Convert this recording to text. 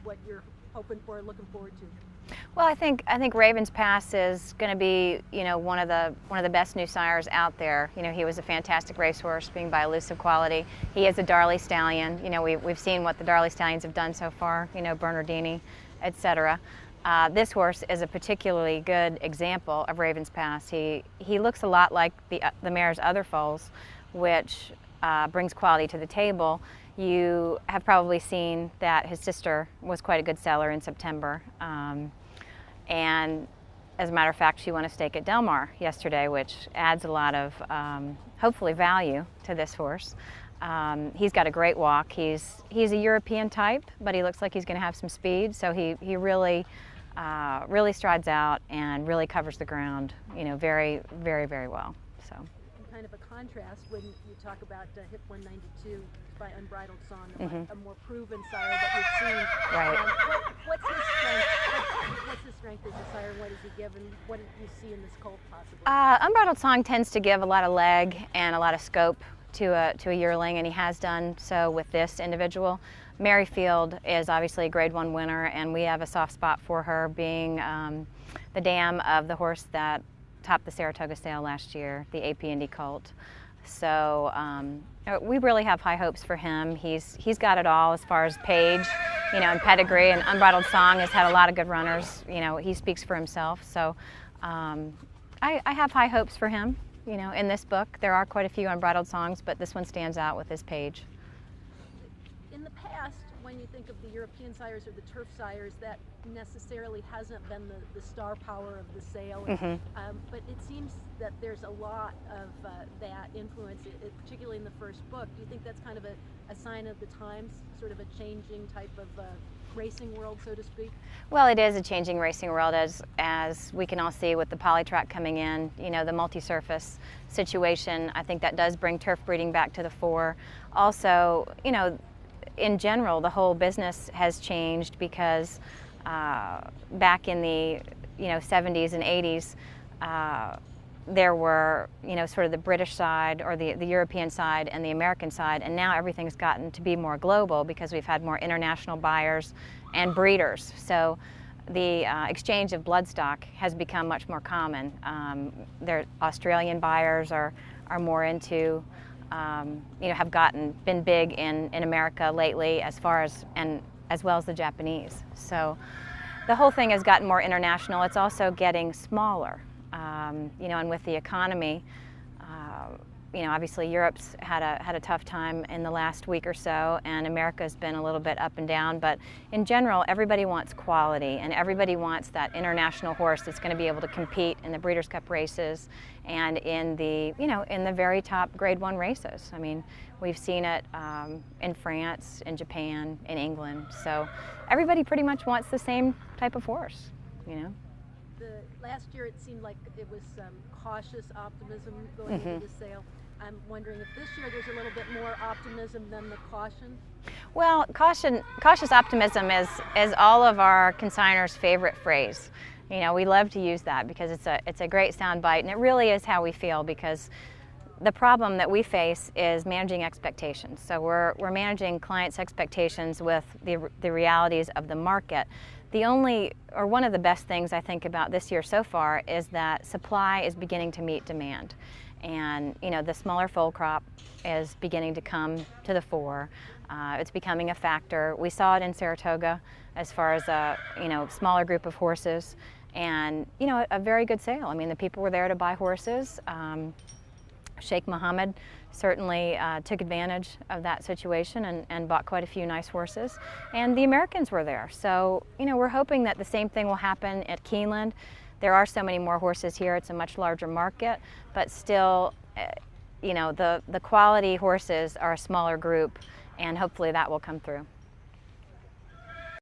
what you're hoping for, looking forward to? Well, I think Ravens Pass is going to be, one of the best new sires out there. He was a fantastic racehorse, being by elusive quality. He is a Darley Stallion. We've seen what the Darley Stallions have done so far. Bernardini, etc. This horse is a particularly good example of Ravens Pass. He looks a lot like the mare's other foals, which brings quality to the table. You have probably seen that his sister was quite a good seller in September. And as a matter of fact, she won a stake at Del Mar yesterday, which adds a lot of, hopefully, value to this horse. He's got a great walk. He's a European type, but he looks like he's going to have some speed. So he really strides out and really covers the ground, very, very, very well. So. Kind of a contrast when you talk about HIP 192 by Unbridled Song, a more proven sire that we've seen. Right. What's his strength? What's his strength as a sire? And what does he give? And what do you see in this colt possibly? Unbridled Song tends to give a lot of leg and a lot of scope to a yearling, and he has done so with this individual. Merrifield is obviously a Grade 1 winner, and we have a soft spot for her, being the dam of the horse that topped the Saratoga sale last year, the AP colt. So we really have high hopes for him. He's got it all as far as page, and pedigree, and Unbridled Song has had a lot of good runners. He speaks for himself. So I have high hopes for him. In this book, there are quite a few Unbridled Songs, but this one stands out with his page. In the past, when you think of the European sires or the turf sires, that necessarily hasn't been the star power of the sale. But it seems that there's a lot of that influence, particularly in the first book. Do you think that's kind of a sign of the times, sort of a changing type of racing world, so to speak? Well, it is a changing racing world, as we can all see with the polytrack coming in, the multi-surface situation. I think that does bring turf breeding back to the fore. Also, in general, the whole business has changed because back in the 70s and 80s, there were sort of the British side or the European side and the American side, and now everything's gotten to be more global because we've had more international buyers and breeders. So the exchange of bloodstock has become much more common. Australian buyers are more into, have been big in America lately, as well as the Japanese. So the whole thing has gotten more international. It's also getting smaller. And with the economy, obviously Europe's had a tough time in the last week or so, and America's been a little bit up and down. But in general, everybody wants quality, and everybody wants that international horse that's going to be able to compete in the Breeders' Cup races and in the very top Grade 1 races. I mean, we've seen it in France, in Japan, in England. So everybody pretty much wants the same type of horse, Last year it seemed like it was cautious optimism going into the sale. I'm wondering if this year there's a little bit more optimism than the caution? Well, cautious optimism is all of our consigners' favorite phrase. We love to use that because it's a great sound bite, and it really is how we feel, because the problem that we face is managing expectations. So we're managing clients' expectations with the realities of the market. One of the best things I think about this year so far is that supply is beginning to meet demand. And the smaller foal crop is beginning to come to the fore. It's becoming a factor. We saw it in Saratoga as far as a smaller group of horses, and a very good sale. I mean, the people were there to buy horses. Sheikh Mohammed certainly took advantage of that situation and bought quite a few nice horses, and the Americans were there. So we're hoping that the same thing will happen at Keeneland. There are so many more horses here. It's a much larger market, but still the quality horses are a smaller group, and hopefully that will come through.